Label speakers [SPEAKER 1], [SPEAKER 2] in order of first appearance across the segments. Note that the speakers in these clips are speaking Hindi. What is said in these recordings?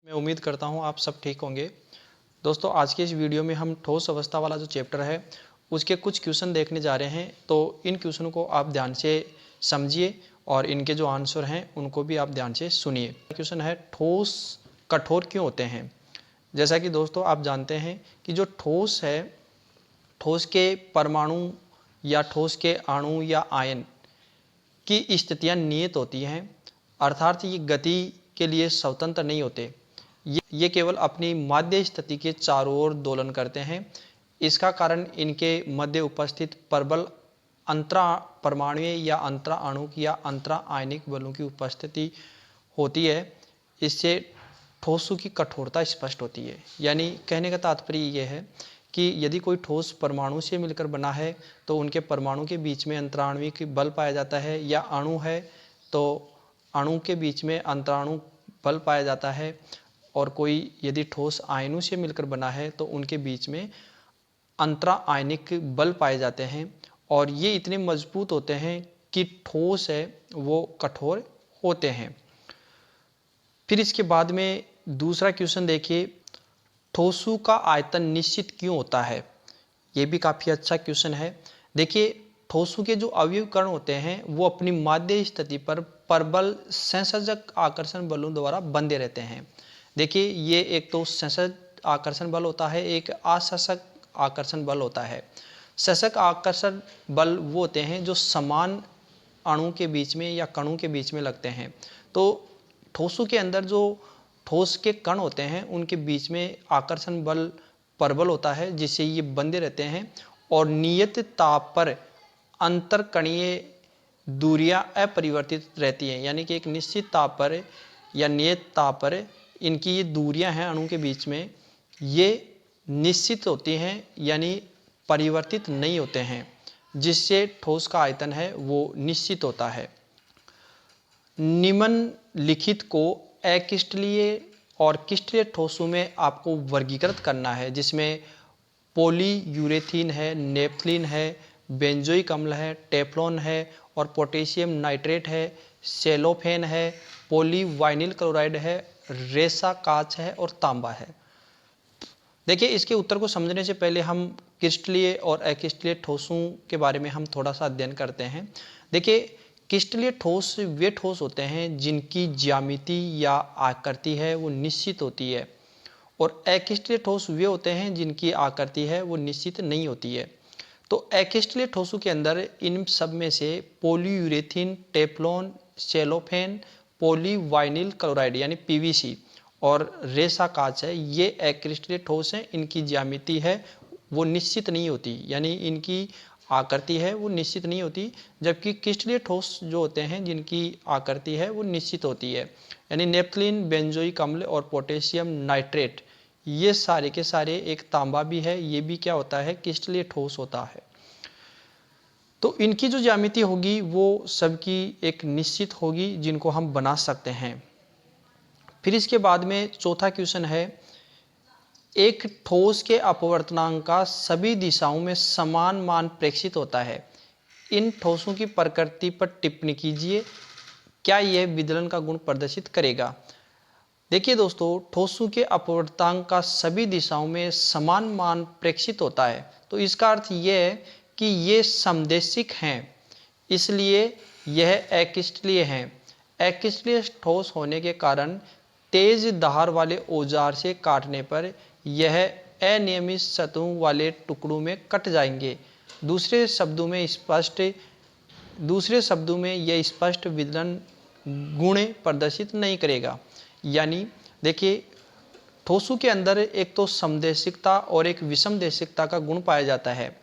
[SPEAKER 1] मैं उम्मीद करता हूँ आप सब ठीक होंगे। दोस्तों, आज के इस वीडियो में हम ठोस अवस्था वाला जो चैप्टर है उसके कुछ क्वेश्चन देखने जा रहे हैं। तो इन क्वेश्चनों को आप ध्यान से समझिए और इनके जो आंसर हैं उनको भी आप ध्यान से सुनिए। क्वेश्चन है, ठोस कठोर क्यों होते हैं? जैसा कि दोस्तों आप जानते हैं कि जो ठोस है, ठोस के परमाणु या ठोस के अणु या आयन की स्थितियां नियत होती हैं, अर्थात ये गति के लिए स्वतंत्र नहीं होते। ये केवल अपनी माध्य स्थिति के चारों ओर दोलन करते हैं। इसका कारण इनके मध्य उपस्थित प्रबल अंतरा परमाणुीय या अंतरा आणुक या अंतरा आयनिक बलों की उपस्थिति होती है। इससे ठोसों की कठोरता स्पष्ट होती है। यानी कहने का तात्पर्य यह है कि यदि कोई ठोस परमाणु से मिलकर बना है तो उनके परमाणु के बीच में अंतराणुविक बल पाया जाता है, या अणु है तो अणु के बीच में अंतराणु बल पाया जाता है। और कोई यदि ठोस आयनों से मिलकर बना है तो उनके बीच में अंतरा आयनिक बल पाए जाते हैं, और ये इतने मजबूत होते हैं कि ठोस है वो कठोर होते हैं। फिर इसके बाद में दूसरा क्वेश्चन देखिए, ठोसों का आयतन निश्चित क्यों होता है? ये भी काफ़ी अच्छा क्वेश्चन है। देखिए, ठोसों के जो अवयव कण होते हैं वो अपनी माध्य स्थिति पर प्रबल संसर्जक आकर्षण बलों द्वारा बंधे रहते हैं। देखिए, ये एक तो संसर्जक आकर्षण बल होता है, एक असंसर्जक आकर्षण बल होता है। संसर्जक आकर्षण बल वो होते हैं जो समान अणु के बीच में या कणों के बीच में लगते हैं। तो ठोसों के अंदर जो ठोस के कण होते हैं उनके बीच में आकर्षण बल प्रबल होता है, जिससे ये बंधे रहते हैं और नियत ताप पर अंतरकणीय दूरियां अपरिवर्तित रहती हैं। यानी कि एक निश्चित ताप पर या नियत ताप पर इनकी ये दूरियां हैं अणु के बीच में, ये निश्चित होती हैं, यानी परिवर्तित नहीं होते हैं, जिससे ठोस का आयतन है वो निश्चित होता है। निम्नलिखित को अक्रिस्टलीय और क्रिस्टलीय ठोसों में आपको वर्गीकृत करना है, जिसमें पॉलीयूरेथीन है, नेपथलीन है, बेंजोइक अम्ल है, टेफ्लॉन है और पोटेशियम नाइट्रेट है, सेलोफेन है, पॉलीवाइनिल क्लोराइड है, रेसा कांच है और तांबा है। देखिए, इसके उत्तर को समझने से पहले हम क्रिस्टलीय और अक्रिस्टलीय ठोसों के बारे में हम थोड़ा सा अध्ययन करते हैं। देखिए, क्रिस्टलीय ठोस वे ठोस होते हैं जिनकी ज्यामिति या आकृति है वो निश्चित होती है, और अक्रिस्टलीय ठोस वे होते हैं जिनकी आकृति है वो निश्चित नहीं होती है। तो अक्रिस्टलीय ठोसों के अंदर इन सब में से पॉलीयूरेथीन, टेफ्लॉन, सेलोफेन, पॉलीवाइनिल क्लोराइड यानी पीवीसी और रेसा कांच है, ये अक्रिस्टलीय ठोस हैं। इनकी ज्यामिति है वो निश्चित नहीं होती, यानी इनकी आकृति है वो निश्चित नहीं होती। जबकि क्रिस्टलीय ठोस जो होते हैं जिनकी आकृति है वो निश्चित होती है, यानी नेपथलीन, बेंजोइक अम्ल और पोटेशियम नाइट्रेट, ये सारे के सारे, एक तांबा भी है, ये भी क्या होता है, क्रिस्टलीय ठोस होता है। तो इनकी जो ज्यामिति होगी वो सबकी एक निश्चित होगी, जिनको हम बना सकते हैं। फिर इसके बाद में चौथा क्वेश्चन है, एक ठोस के अपवर्तनांक का सभी दिशाओं में समान मान प्रेक्षित होता है। इन ठोसों की प्रकृति पर टिप्पणी कीजिए, क्या यह विदलन का गुण प्रदर्शित करेगा? देखिए दोस्तों, ठोसों के अपवर्तनांक का सभी दिशाओं में समान मान प्रेक्षित होता है, तो इसका अर्थ यह है कि ये समदेशिक हैं, इसलिए यह अक्रिस्टलीय हैं। अक्रिस्टलीय ठोस होने के कारण तेज धार वाले औजार से काटने पर यह अनियमित सतहों वाले टुकड़ों में कट जाएंगे। दूसरे शब्दों में यह स्पष्ट विदलन गुण प्रदर्शित नहीं करेगा। यानी देखिए, ठोसों के अंदर एक तो समदेशिकता और एक विषमदेशिकता का गुण पाया जाता है।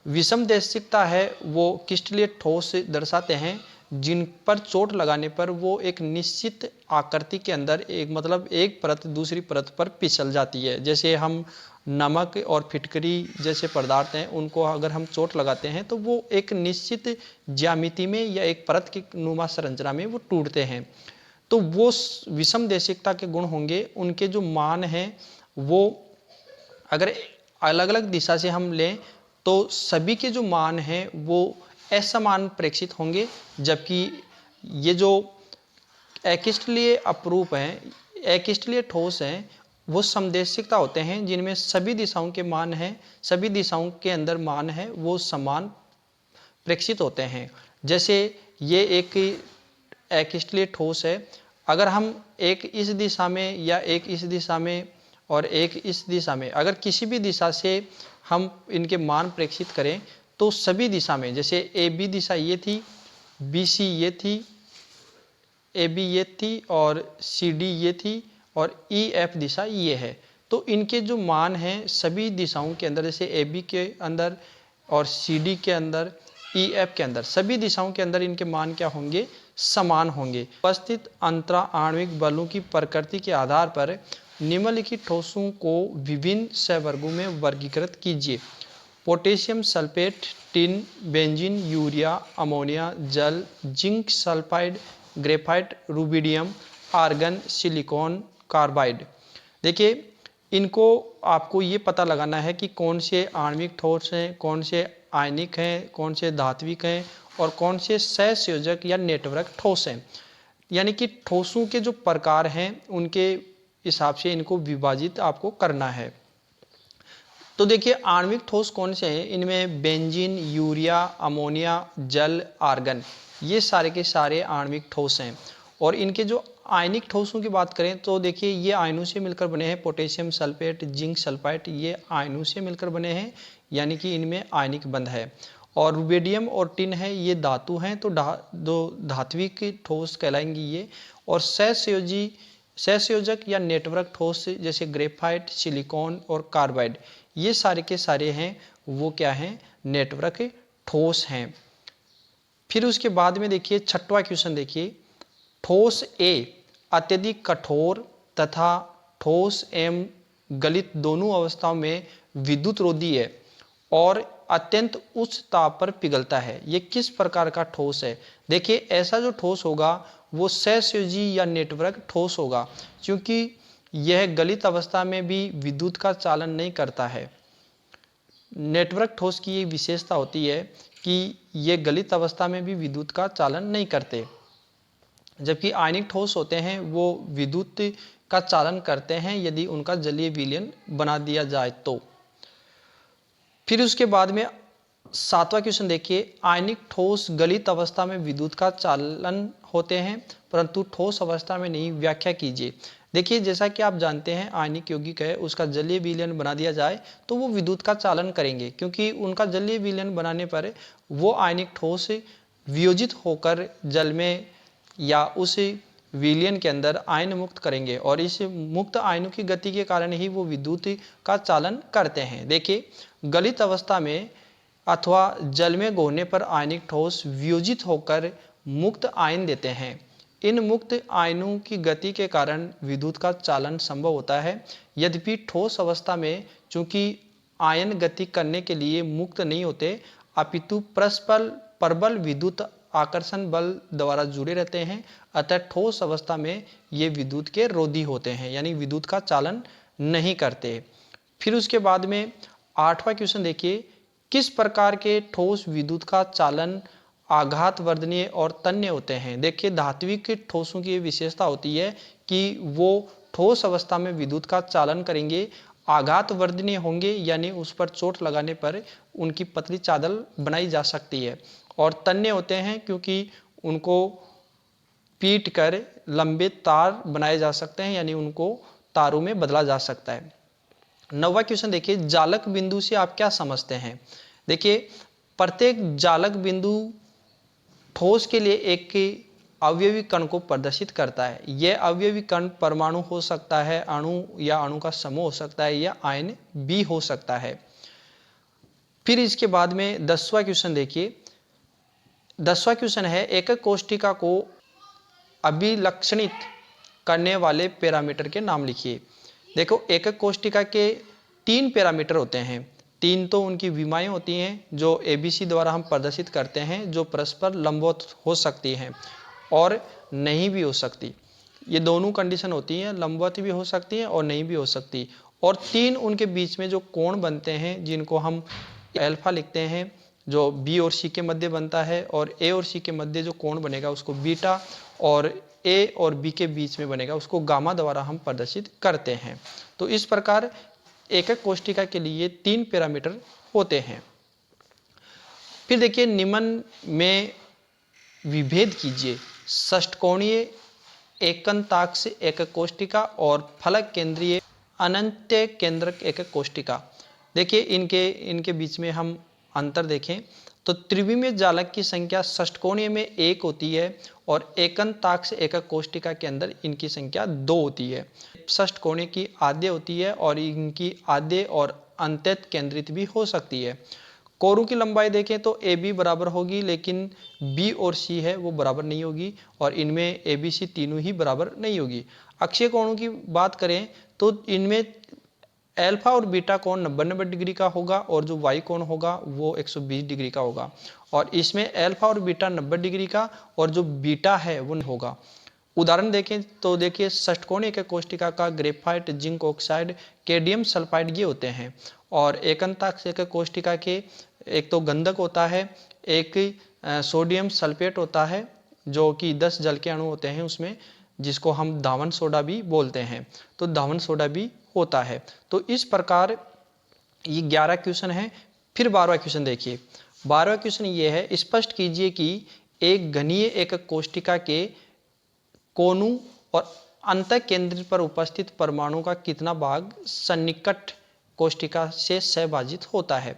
[SPEAKER 1] विषमदेशिकता है वो क्रिस्टलीय ठोस दर्शाते हैं जिन पर चोट लगाने पर वो एक निश्चित आकृति के अंदर एक परत दूसरी परत पर फिसल जाती है। जैसे हम नमक और फिटकरी जैसे पदार्थ हैं, उनको अगर हम चोट लगाते हैं तो वो एक निश्चित ज्यामिति में या एक परत की नुमा संरचना में वो टूटते हैं। तो वो विषमदेशिकता के गुण होंगे, उनके जो मान हैं वो अगर अलग अलग दिशा से हम लें तो सभी के जो मान हैं वो असमान प्रेक्षित होंगे। जबकि ये जो अक्रिस्टलीय अपरूप हैं, एकिस्टलीय ठोस हैं वो समदेशिकता होते हैं जिनमें सभी दिशाओं के मान हैं, सभी दिशाओं के अंदर मान है वो समान प्रेक्षित होते हैं। जैसे ये एक एकिस्टलीय ठोस है, अगर हम एक इस दिशा में या एक इस दिशा में और एक इस दिशा में, अगर किसी भी दिशा से हम इनके मान प्रेक्षित करें तो सभी दिशा में, जैसे ए बी दिशा ये थी, बी सी ये थी, ए बी ये थी और सी डी ये थी और ई एफ दिशा ये है, तो इनके जो मान हैं सभी दिशाओं के अंदर, जैसे ए बी के अंदर और सी डी के अंदर, ई एफ के अंदर, सभी दिशाओं के अंदर इनके मान क्या होंगे, समान होंगे। उपस्थित अंतरा आणविक बलों की प्रकृति के आधार पर निम्नलिखित ठोसों को विभिन्न सहवर्गों में वर्गीकृत कीजिए। Potassium sulphate, tin, benzene, urea, ammonia, जल, zinc sulphide, graphite, rubidium, argon, silicon carbide. देखिए इनको आपको ये पता लगाना है कि कौन से आणविक ठोस हैं, कौन से आयनिक हैं, कौन से धात्विक हैं और कौन से सहसंयोजक या नेटवर्क ठोस हैं। यानी कि ठोसों के जो प्रकार हैं उनके हिसाब से इनको विभाजित आपको करना है। तो देखिए आणविक ठोस कौन से हैं, इनमें बेंजीन, यूरिया, अमोनिया, जल, आर्गन, ये सारे के सारे आणविक ठोस हैं। और इनके जो आयनिक ठोसों की बात करें तो देखिए ये आयनों से मिलकर बने हैं। पोटेशियम सल्फेट, जिंक सल्फाइड, ये आयनों से मिलकर बने हैं, यानी कि इनमें आयनिक बंध है। और रुबिडियम और टिन है, ये धातु हैं, तो दो धात्विक ठोस कहलाएंगी ये। और सहसंयोजक या नेटवर्क ठोस जैसे ग्रेफाइट, सिलिकॉन और कार्बाइड, ये सारे के सारे हैं वो क्या हैं, नेटवर्क ठोस हैं। फिर उसके बाद में देखिए छठवां क्वेश्चन देखिए, ठोस ए अत्यधिक कठोर तथा ठोस एवं गलित दोनों अवस्थाओं में विद्युत रोधी है और अत्यंत उच्च ताप पर पिघलता है, ये किस प्रकार का ठोस है। देखिए ऐसा जो ठोस होगा वो सहसंयोजी या नेटवर्क ठोस होगा, क्योंकि यह गलित अवस्था में भी विद्युत का चालन नहीं करता है। नेटवर्क ठोस की ये विशेषता होती है कि ये गलित अवस्था में भी विद्युत का चालन नहीं करते, जबकि आयनिक ठोस होते हैं वो विद्युत का चालन करते हैं यदि उनका जलीय विलयन बना दिया जाए तो। फिर उसके बाद में सातवां क्वेश्चन देखिए, आयनिक ठोस गलित अवस्था में विद्युत का चालन होते हैं परंतु ठोस अवस्था में नहीं, व्याख्या कीजिए। देखिए जैसा कि आप जानते हैं आयनिक यौगिक है उसका जलीय विलयन बना दिया जाए तो वो विद्युत का चालन करेंगे, क्योंकि उनका जलीय विलयन बनाने पर वो आयनिक ठोस वियोजित होकर जल में या उस विलयन के अंदर आयन मुक्त करेंगे और इस मुक्त आयनों की गति के कारण ही वो विद्युत का चालन करते हैं। देखिए गलित अवस्था में अथवा जल में घोलने पर आयनिक ठोस वियोजित होकर मुक्त आयन देते हैं। इन मुक्त आयनों की गति के कारण विद्युत का चालन संभव होता है। यद्यपि ठोस अवस्था में चूंकि आयन गति करने के लिए मुक्त नहीं होते अपितु परस्पर प्रबल विद्युत आकर्षण बल द्वारा जुड़े रहते हैं, अतः ठोस अवस्था में ये विद्युत के रोधी होते हैं, यानी विद्युत का चालन नहीं करते। फिर उसके बाद में आठवां क्वेश्चन देखिए, किस प्रकार के ठोस विद्युत का चालन आघात वर्धनीय और तन्य होते हैं। देखिए धात्विक ठोसों की विशेषता होती है कि वो ठोस अवस्था में विद्युत का चालन करेंगे, आघात वर्धनीय होंगे, यानी उस पर चोट लगाने पर उनकी पतली चादर बनाई जा सकती है। और तन्य होते हैं क्योंकि उनको पीट कर लंबे तार बनाए जा सकते हैं, यानी उनको तारों में बदला जा सकता है। नौवां क्वेश्चन देखिए, जालक बिंदु से आप क्या समझते हैं। देखिए प्रत्येक जालक बिंदु ठोस के लिए एक अवयवी कण को प्रदर्शित करता है। यह अवयवी कण परमाणु हो सकता है, अणु या अणु का समूह हो सकता है, या आयन भी हो सकता है। फिर इसके बाद में 10वां क्वेश्चन देखिए, 10वां क्वेश्चन है, एकक कोष्ठिका को अभिलक्षणित करने वाले पैरामीटर के नाम लिखिए। देखो एकक कोष्ठिका के 3 पैरामीटर होते हैं, 3 तो उनकी विमाएं होती हैं जो ABC द्वारा हम प्रदर्शित करते हैं, जो परस्पर लंबवत हो सकती हैं और नहीं भी हो सकती। ये दोनों कंडीशन होती हैं, लंबवत भी हो सकती हैं और नहीं भी हो सकती। और 3 उनके बीच में जो कोण बनते हैं जिनको हम अल्फा लिखते हैं, जो B और C के मध्य बनता है, और A और C के मध्य जो कोण बनेगा उसको बीटा, और ए और बी के बीच में बनेगा उसको गामा द्वारा हम प्रदर्शित करते हैं। तो इस प्रकार एक एक कोष्टिका के लिए 3 पैरामीटर होते हैं। फिर देखिए निम्न में विभेद कीजिए षष्ठकोणीय एकंताक्ष एकक कोष्टिका और फलक केंद्रीय अनंत्य केंद्रक एकक कोष्टिका। देखिए इनके बीच में हम अंतर देखें तो त्रिविमीय जालक की संख्या षष्ठकोणीय में 1 होती है और एकंताक्ष एकक कोष्टिका के अंदर इनकी संख्या 2 होती है। षष्ठकोणीय की आद्य होती है और इनकी आद्य और अंत्यत केंद्रित भी हो सकती है। कोरों की लंबाई देखें तो ए बी बराबर होगी, लेकिन बी और सी है वो बराबर नहीं होगी और इनमें ए बी सी तीनों ही बराबर नहीं होगी। अक्षीय कोणों की बात करें तो इनमें अल्फा और बीटा कोण 90 डिग्री का होगा और जो वाई कोण होगा वो 120 डिग्री का होगा और इसमें अल्फा और बीटा 90 डिग्री का और जो बीटा है वो होगा। उदाहरण देखें तो देखिए षष्ठकोणीय एकक कोष्टिका का graphite, zinc oxide, cadmium sulphide ये होते हैं और एकंताक्ष एकक कोष्टिका के एक तो गंधक होता है, एक सोडियम सल्फेट होता है जो कि 10 जल के अणु होते हैं उसमें, जिसको हम धावन सोडा भी बोलते हैं। तो धावन सोडा भी होता है। तो इस प्रकार ये 11 क्वेश्चन है। फिर 12वां क्वेश्चन देखिए। 12वां क्वेश्चन ये है, स्पष्ट कीजिए कि एक घनीय एकक कोष्टिका के कोणों और अंतः केंद्र पर उपस्थित परमाणु का कितना भाग सन्निकट कोष्टिका से सहभाजित होता है।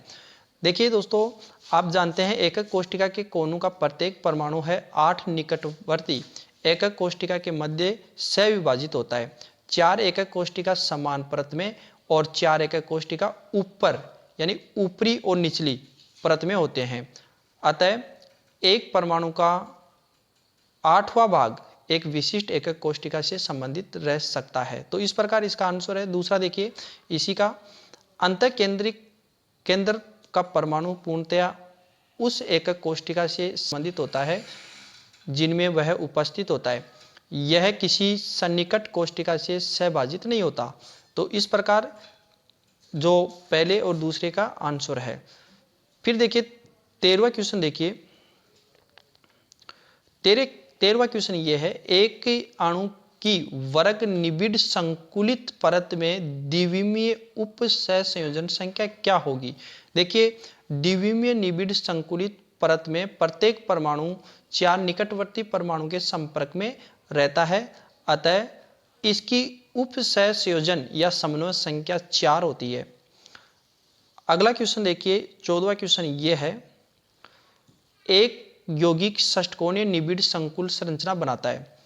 [SPEAKER 1] देखिए दोस्तों, आप जानते हैं एकक कोष्टिका के कोणों का प्रत्येक परमाणु है 8 निकटवर्ती एकक कोष्टिका के मध्य सहविभाजित होता है। 4 एकक कोष्टिका समान परत में और 4 एकक कोष्टिका ऊपर यानी ऊपरी और निचली परत में होते हैं। अतः एक परमाणु का 8वां भाग एक विशिष्ट एकक कोष्टिका से संबंधित रह सकता है। तो इस प्रकार इसका आंसर है। दूसरा देखिए, इसी का अंतः केंद्र का परमाणु पूर्णतया उस एकक कोष्टिका से संबंधित होता है जिनमें वह उपस्थित होता है। यह किसी सन्निकट कोष्टिका से सहभाजित नहीं होता। तो इस प्रकार जो पहले और दूसरे का आंसर है। फिर देखिए 13वां क्वेश्चन देखिए। 13वां क्वेश्चन ये है, एक अणु की वर्ग निबिड़ संकुलित परत में द्विविमीय उप सहसंयोजन संख्या क्या होगी। देखिए द्विविमीय निबिड़ संकुलित परत में प्रत्येक परमाणु 4 निकटवर्ती परमाणु के संपर्क में रहता है। अतः इसकी उप सहसंयोजन या समन्वय संख्या 4 होती है। अगला क्वेश्चन देखिए, 14वां क्वेश्चन ये है, एक यौगिक षष्ठकोणीय निबिड़ संकुल संरचना बनाता है।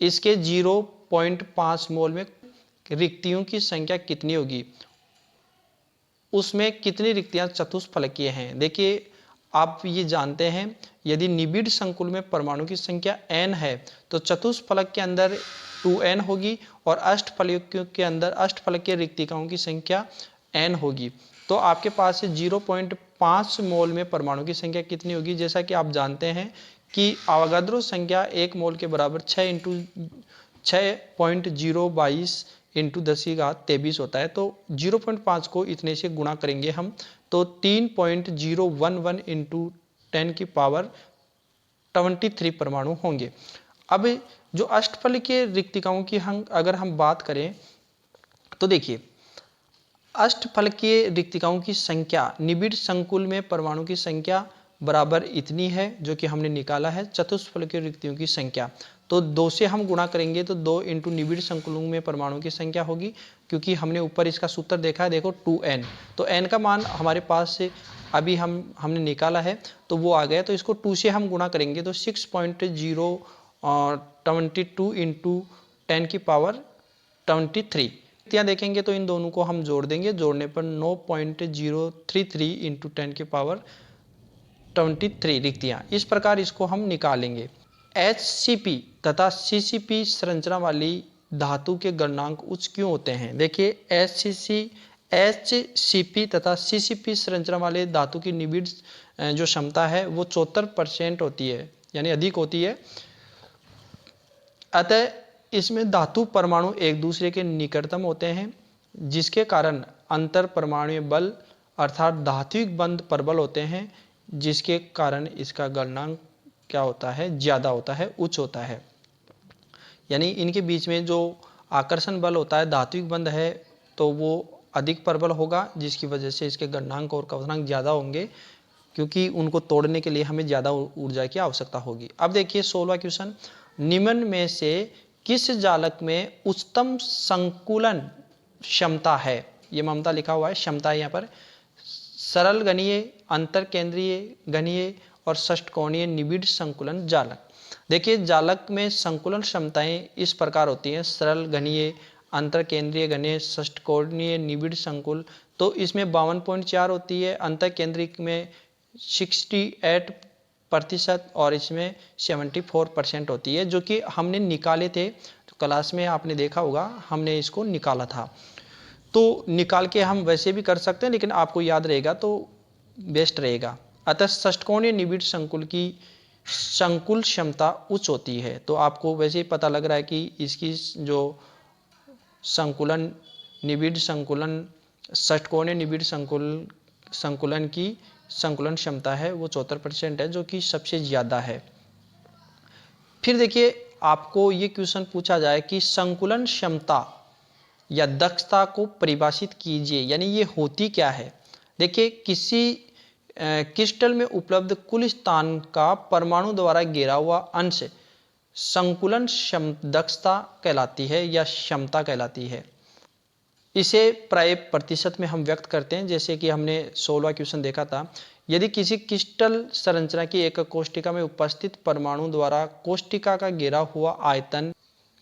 [SPEAKER 1] इसके 0.5 मोल में रिक्तियों की संख्या कितनी होगी, उसमें कितनी रिक्तियां चतुष्फलकीय हैं। देखिए आप ये जानते हैं, यदि निबिड़ संकुल में परमाणु की संख्या n है तो चतुष्फलक के अंदर 2n होगी और अष्टफलकीय के अंदर अष्टफलकीय रिक्तिकाओं की संख्या n होगी। तो आपके पास 0.5 मोल में परमाणु की संख्या कितनी होगी। जैसा कि आप जानते हैं कि अवोगाद्रो संख्या 1 मोल के बराबर 6.022 इंटू 10⁻23 होता है। तो 0.5 को इतने से गुणा करेंगे हम तो 3.011 इंटू 10⁻23 परमाणु होंगे। अब जो अष्टफलकीय रिक्तिकाओं की अगर हम बात करें तो देखिए अष्टफलकीय रिक्तिकाओं की संख्या निबिड़ संकुल में परमाणु की संख्या बराबर इतनी है जो कि हमने निकाला है चतुष्फलकीय रिक्तियों की संख्या। तो 2 से हम गुणा करेंगे तो 2 इंटू निबिड़ संकुलों में परमाणु की संख्या होगी, क्योंकि हमने ऊपर इसका सूत्र देखा है, देखो 2n। तो n का मान हमारे पास से अभी हमने निकाला है तो वो आ गया। तो इसको 2 से हम गुणा करेंगे तो 6.022 इंटू 10⁻23। रिक्तियाँ देखेंगे तो इन दोनों को हम जोड़ देंगे, जोड़ने पर 9.033 इंटू 10⁻23 रिक्तियाँ। इस प्रकार इसको हम निकालेंगे। HCP तथा CCP संरचना वाली धातु के गलनांक उच्च क्यों होते हैं। देखिए HCP तथा CCP संरचना वाले धातु की निबिड़ जो क्षमता है वो 74% होती है, यानी अधिक होती है। अतः इसमें धातु परमाणु एक दूसरे के निकटतम होते हैं, जिसके कारण अंतर परमाणु बल अर्थात धात्विक बंध प्रबल होते हैं, जिसके कारण इसका गलनांक क्या होता है, ज़्यादा होता है, उच्च होता है। यानी इनके बीच में जो आकर्षण बल होता है, धात्विक बंध है, तो वो अधिक प्रबल होगा, जिसकी वजह से इसके गलनांक और क्वथनांक ज़्यादा होंगे, क्योंकि उनको तोड़ने के लिए हमें ज़्यादा ऊर्जा की आवश्यकता होगी। अब देखिए 16वां क्वेश्चन, निम्न में से किस जालक में उच्चतम संकुलन क्षमता है? ये ममता लिखा हुआ है, क्षमता है यहाँ पर। सरल गणीय, अंतर केंद्रीय गणीय और षष्ठकोणीय निबिड़ संकुलन जालक। देखिए जालक में संकुलन क्षमताएं इस प्रकार होती हैं, सरल गणीय, अंतर केंद्रीय गणीय, षष्ठकोणीय निबिड़ संकुल। तो इसमें 52.4 होती है, अंतर केंद्रिक में 68% और इसमें 74% होती है, जो कि हमने निकाले थे। तो क्लास में आपने देखा होगा, हमने इसको निकाला था। तो निकाल के हम वैसे भी कर सकते हैं, लेकिन आपको याद रहेगा तो बेस्ट रहेगा। अतः षष्ठकोणीय निबिड़ संकुल की संकुल क्षमता उच्च होती है। तो आपको वैसे ही पता लग रहा है कि इसकी जो संकुलन निबिड़ संकुलन षष्ठकोणीय निबिड़ संकुलन की संकुलन क्षमता है वो 74% है, जो कि सबसे ज़्यादा है। फिर देखिए आपको ये क्वेश्चन पूछा जाए कि संकुलन क्षमता या दक्षता को परिभाषित कीजिए, यानी ये होती क्या है। देखिए किसी क्रिस्टल में उपलब्ध कुल स्थान का परमाणु द्वारा घेरा हुआ अंश संकुलन दक्षता कहलाती है या क्षमता कहलाती है। इसे प्राय प्रतिशत में हम व्यक्त करते हैं, जैसे कि हमने 16वां क्वेश्चन देखा था। यदि किसी क्रिस्टल संरचना की एक कोष्टिका में उपस्थित परमाणु द्वारा कोष्टिका का घेरा हुआ आयतन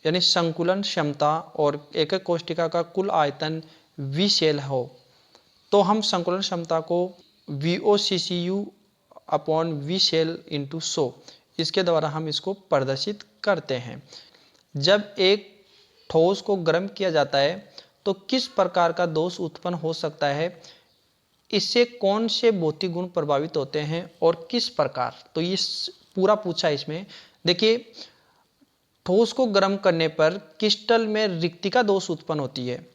[SPEAKER 1] यानी संकुलन क्षमता और एक कोष्टिका का कुल आयतन V सेल हो, तो हम संकुलन क्षमता को VOCCU/V सेल × 100 इसके द्वारा हम इसको प्रदर्शित करते हैं। जब एक ठोस को गर्म किया जाता है तो किस प्रकार का दोष उत्पन्न हो सकता है, इससे कौन से भौतिक गुण प्रभावित होते हैं और किस प्रकार, तो ये पूरा पूछा है इसमें। देखिए ठोस को गर्म करने पर क्रिस्टल में रिक्तिका दोष उत्पन्न होती है।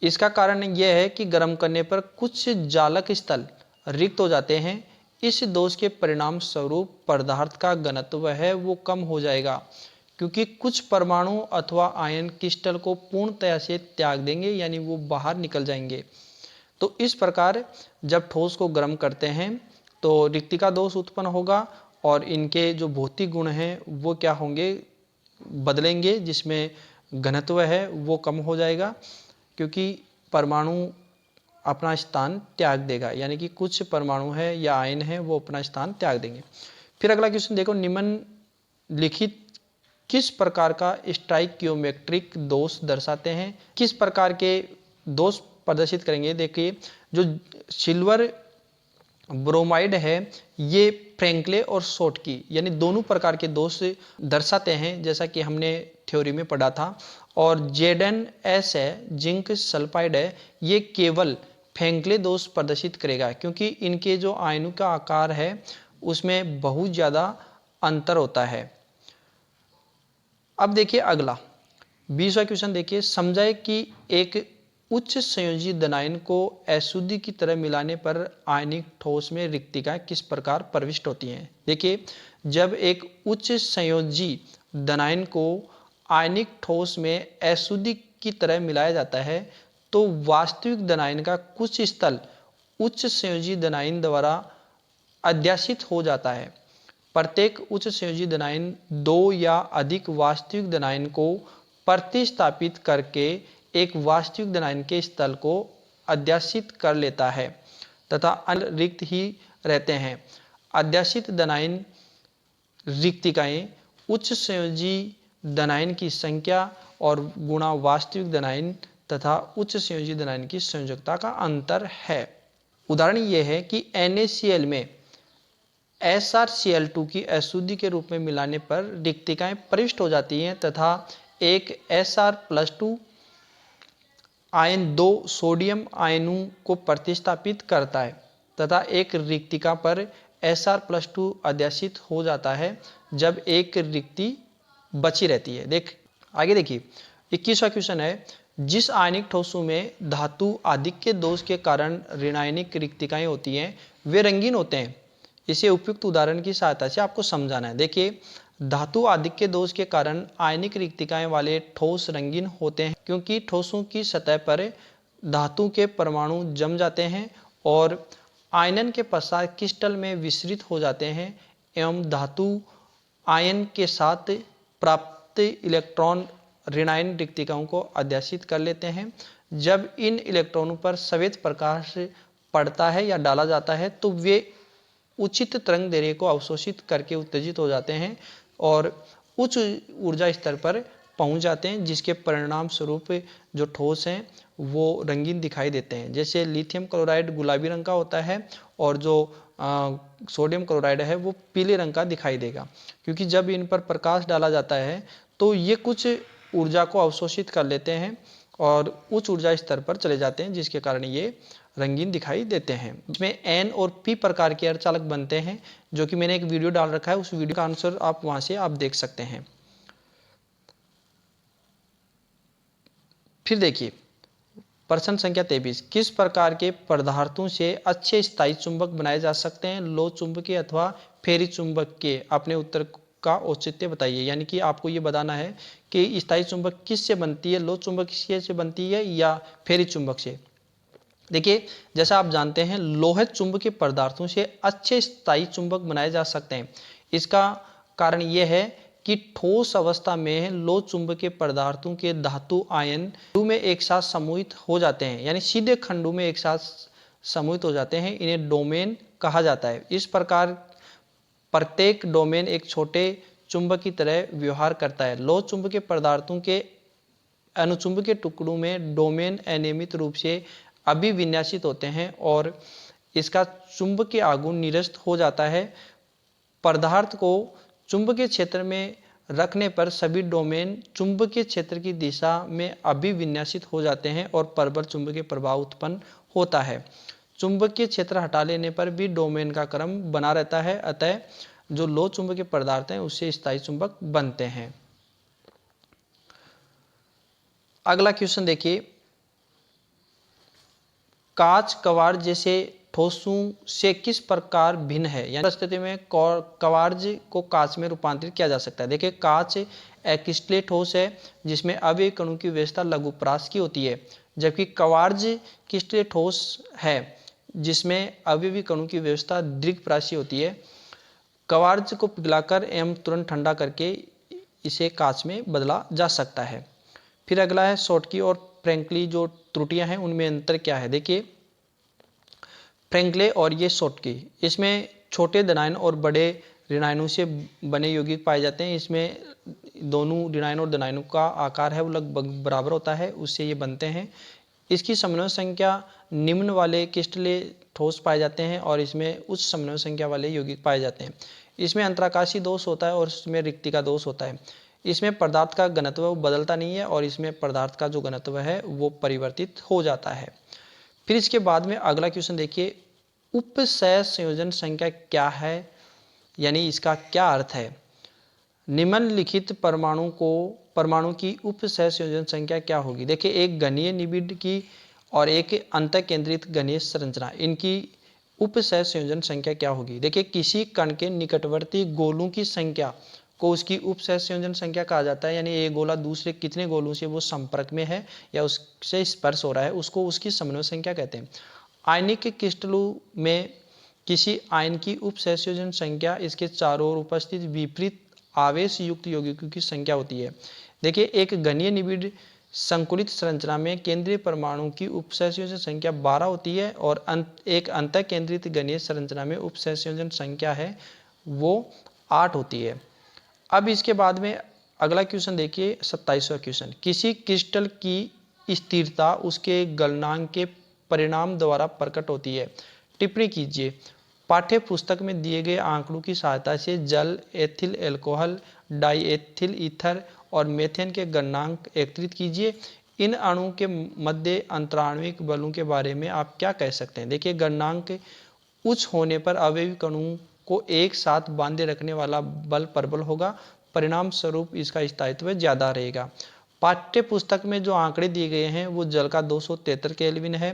[SPEAKER 1] इसका कारण यह है कि गर्म करने पर कुछ जालक स्थल रिक्त हो जाते हैं। इस दोष के परिणाम स्वरूप पदार्थ का घनत्व है वो कम हो जाएगा, क्योंकि कुछ परमाणु अथवा आयन क्रिस्टल को पूर्णतया से त्याग देंगे, यानी वो बाहर निकल जाएंगे। तो इस प्रकार जब ठोस को गर्म करते हैं तो रिक्तिका दोष उत्पन्न होगा और इनके जो भौतिक गुण हैं वो क्या होंगे, बदलेंगे, जिसमें घनत्व है वो कम हो जाएगा, क्योंकि परमाणु अपना स्थान त्याग देगा, यानी कि कुछ परमाणु है या आयन है वो अपना स्थान त्याग देंगे। फिर अगला क्वेश्चन देखो, निम्नलिखित किस प्रकार का स्टाइकियोमेट्रिक दोष दर्शाते हैं, किस प्रकार के दोष प्रदर्शित करेंगे। देखिए जो सिल्वर ब्रोमाइड है ये फ्रैंकले और शॉटकी यानी दोनों प्रकार के दोष दर्शाते हैं, जैसा कि हमने थ्योरी में पढ़ा था। और ZnS है, जिंक सल्फाइड है, ये केवल फ्रैंकले दोष प्रदर्शित करेगा, क्योंकि इनके जो आयनों का आकार है उसमें बहुत ज़्यादा अंतर होता है। अब देखिए अगला 20वां क्वेश्चन देखिए, समझाए कि एक उच्च संयोजी धनायन को अशुद्धि की तरह मिलाने पर आयनिक ठोस में रिक्तिकाएं किस प्रकार प्रविष्ट होती हैं। देखिए जब एक उच्च संयोजी धनायन को आयनिक ठोस में अशुद्धि की तरह मिलाया जाता है तो वास्तविक धनायन का कुछ स्थल उच्च संयोजी धनायन द्वारा अध्यासित हो जाता है। प्रत्येक उच्च संयोजी धनायन दो या अधिक वास्तविक धनायन को प्रतिस्थापित करके एक वास्तविक धनायन के स्थल को अध्यासित कर लेता है तथा अन्य रिक्त ही रहते हैं। अध्यासित धनायन रिक्तिकाएं उच्च संयोजी धनायन की संख्या और गुणा वास्तविक धनायन तथा उच्च संयोजी धनायन की संयोजकता का अंतर है। उदाहरण यह है कि NaCl में SrCl2 की अशुद्धि के रूप में मिलाने पर रिक्तिकाएं प्रविष्ट हो जाती हैं तथा एक Sr+2 आयन दो सोडियम आयनों को प्रतिस्थापित करता है तथा एक रिक्तिका पर Sr+2 अध्यासित हो जाता है जब एक रिक्ति बची रहती है। आगे देखिए 21वां क्वेश्चन है, जिस आयनिक ठोसों में धातु आधिक्य दोष के कारण ऋणायनिक रिक्तिकाएं होती हैं वे रंगीन होते हैं। इसे उपयुक्त उदाहरण की सहायता से आपको समझाना है। देखिए धातु आधिक्य दोष के कारण आयनिक रिक्तिकाएं वाले ठोस रंगीन होते हैं, क्योंकि ठोसों की सतह पर धातु के परमाणु जम जाते हैं और आयनन के पश्चात क्रिस्टल में विसरित हो जाते हैं एवं धातु आयन के साथ प्राप्त इलेक्ट्रॉन ऋणायन रिक्तिकाओं को अध्यासित कर लेते हैं। जब इन इलेक्ट्रॉनों पर सफेद प्रकाश पड़ता है या डाला जाता है तो वे उचित तरंग दैर्ध्य को अवशोषित करके उत्तेजित हो जाते हैं और उच्च ऊर्जा स्तर पर पहुंच जाते हैं, जिसके परिणाम स्वरूप जो ठोस हैं वो रंगीन दिखाई देते हैं। जैसे लिथियम क्लोराइड गुलाबी रंग का होता है और जो सोडियम क्लोराइड है वो पीले रंग का दिखाई देगा, क्योंकि जब इन पर प्रकाश डाला जाता है तो ये कुछ ऊर्जा को अवशोषित कर लेते हैं और उच्च ऊर्जा स्तर पर चले जाते हैं, जिसके कारण ये रंगीन दिखाई देते हैं। इसमें एन और पी प्रकार के अर्धचालक बनते हैं, जो कि मैंने एक वीडियो डाल रखा है, उस वीडियो का आंसर आप वहां से आप देख सकते हैं। फिर देखिए प्रश्न संख्या 23, किस प्रकार के पदार्थों से अच्छे स्थायी चुंबक बनाए जा सकते हैं? लो चुंबकीय अथवा फेरी चुंबक के? अपने उत्तर का औचित्य बताइए, यानी कि आपको ये बताना है कि स्थायी चुंबक किस से बनती है, लो चुंबकीय से बनती है या फेरी चुंबक से। देखिए जैसा आप जानते हैं लोहे चुंबकीय पदार्थों से अच्छे स्थायी चुंबक बनाए जा सकते हैं। इसका कारण यह है कि ठोस अवस्था में लो चुंबकीय पदार्थों के धातु आयन खंडों में एक साथ समूहित हो जाते हैं, यानी सीधे खंडों में एक साथ समूहित हो जाते हैं। इन्हें डोमेन कहा जाता है। इस प्रकार प्रत्येक डोमेन एक छोटे चुंबक की तरह व्यवहार करता है। लो चुंबकीय पदार्थों के अनुचुंबकीय टुकड़ों में डोमेन अनियमित रूप से अभिविन्यासित होते हैं और इसका चुंबकीय आघूर्ण निरस्त हो जाता है। पदार्थ को चुंबकीय क्षेत्र में रखने पर सभी डोमेन चुंबकीय क्षेत्र की दिशा में अभिविन्यासित हो जाते हैं और प्रबल चुंबकीय प्रभाव उत्पन्न होता है। चुंबकीय क्षेत्र हटा लेने पर भी डोमेन का क्रम बना रहता है, अतः जो लो चुंबकीय पदार्थ हैं उससे स्थायी चुंबक बनते हैं। अगला क्वेश्चन देखिए, कांच कवार्ज जैसे ठोसों से किस प्रकार भिन्न है? यानी स्थिति में कवार्ज को कांच में रूपांतरित किया जा सकता है। देखिए कांच एक क्रिस्टलीय ठोस है जिसमें अवयवी कणों की व्यवस्था लघुपरास की होती है, जबकि कवार्ज क्रिस्टलीय ठोस है जिसमें अवयवी कणों की व्यवस्था दीर्घपरासीय होती है। कवार्ज को पिघलाकर एवं तुरंत ठंडा करके इसे कांच में बदला जा सकता है। फिर अगला है शॉटकी और फ्रैंकली जो त्रुटियां हैं उनमें अंतर क्या है? देखिए फ्रैंकले और ये शॉटकी, इसमें छोटे धनायन और बड़े ऋणायनों से बने यौगिक पाए जाते हैं। इसमें दोनों ऋणायन और धनायनों का आकार है वो लगभग बराबर होता है, उससे ये बनते हैं। इसकी समन्वय संख्या निम्न वाले क्रिस्टलीय ठोस पाए जाते हैं और इसमें उच्च समन्वय संख्या वाले यौगिक पाए जाते हैं। इसमें अंतराकाशी दोष होता है और इसमें रिक्तिका दोष होता है। इसमें पदार्थ का घनत्व वो बदलता नहीं है और इसमें पदार्थ का जो घनत्व है वो परिवर्तित हो जाता है। फिर इसके बाद में अगला क्वेश्चन देखिए, उपसह संयोजन संख्या क्या है, यानी इसका क्या अर्थ है? निम्नलिखित परमाणु की उपसह संयोजन संख्या क्या होगी? देखिए एक घनीय निबिड की और एक अंतः केंद्रित घनीय संरचना, इनकी उपसह संयोजन संख्या क्या होगी? देखिए किसी कण के निकटवर्ती गोलों की संख्या को उसकी उपसह संयोजन संख्या कहा जाता है, यानी एक गोला दूसरे कितने गोलों से वो संपर्क में है या उससे स्पर्श हो रहा है उसको उसकी समन्वय संख्या कहते हैं। आयनिक क्रिस्टलों में किसी आयन की उपसह संयोजन संख्या इसके चारों ओर उपस्थित विपरीत आवेश युक्त यौगिकों की संख्या होती है। देखिए एक घनीय निबिड संकुलित संरचना में केंद्रीय परमाणु की उपसह संयोजन संख्या 12 होती है और एक अंतः केंद्रित घनीय संरचना में उपसह संयोजन संख्या है वो 8 होती है। अब इसके बाद में अगला क्वेश्चन देखिए 27वां क्वेश्चन, किसी क्रिस्टल की स्थिरता उसके गलनांक के परिणाम द्वारा प्रकट होती है। टिप्पणी कीजिए, पाठ्य पुस्तक में दिए गए आंकड़ों की सहायता से जल, ethyl alcohol, die ethyl ether और मेथेन के गलनांक एकत्रित कीजिए। इन अणुओं के मध्य अंतराण्विक बलों के बारे में आप क्या कह सकते हैं? देखिए गलनांक उच्च होने पर अवयवी कणों को एक साथ बांधे रखने वाला बल प्रबल होगा, परिणाम स्वरूप इसका स्थायित्व ज्यादा रहेगा। पाठ्य पुस्तक में जो आंकड़े दिए गए हैं वो जल का 273 केल्विन है,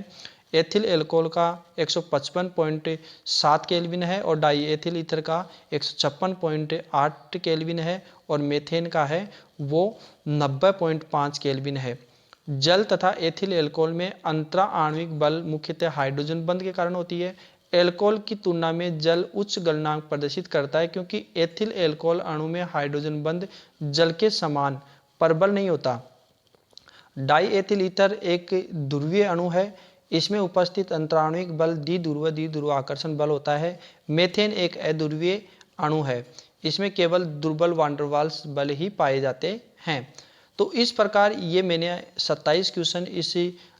[SPEAKER 1] एथिल एल्कोहल का 155.7 केल्विन है और डाई एथिल ईथर का 156.8 केल्विन है और मेथेन का है वो 90.5 केल्विन है। जल तथा एथिल एल्कोहल में अंतरा आणविक बल मुख्यतः हाइड्रोजन बंध के कारण होती है। एल्कोहल की तुलना में जल उच्च गलनांक प्रदर्शित करता है क्योंकि एथिल एल्कोहल अणु में हाइड्रोजन बंध जल के समान प्रबल नहीं होता। डाई एथिल ईथर एक ध्रुवीय अणु है, इसमें उपस्थित अंतराणविक बल द्विध्रुव आकर्षण बल होता है। मेथेन एक अध्रुवीय अणु है, इसमें केवल दुर्बल वांडरवाल्स बल ही पाए जाते हैं। तो इस प्रकार ये मैंने 27 क्वेश्चन इस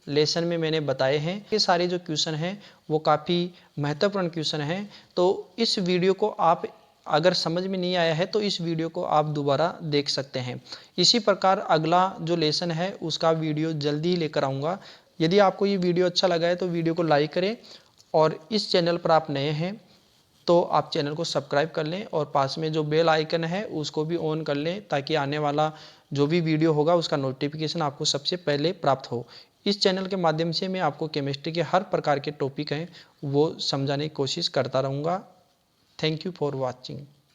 [SPEAKER 1] लेसन में मैंने बताए हैं। ये सारे जो क्वेश्चन हैं वो काफ़ी महत्वपूर्ण क्वेश्चन हैं। तो इस वीडियो को आप अगर समझ में नहीं आया है तो इस वीडियो को आप दोबारा देख सकते हैं। इसी प्रकार अगला जो लेसन है उसका वीडियो जल्दी ही लेकर आऊँगा। यदि आपको ये वीडियो अच्छा लगा है तो वीडियो को लाइक करें और इस चैनल पर आप नए हैं तो आप चैनल को सब्सक्राइब कर लें और पास में जो बेल आइकन है उसको भी ऑन कर लें ताकि आने वाला जो भी वीडियो होगा उसका नोटिफिकेशन आपको सबसे पहले प्राप्त हो। इस चैनल के माध्यम से मैं आपको केमिस्ट्री के हर प्रकार के टॉपिक हैं वो समझाने की कोशिश करता रहूँगा। Thank you for watching.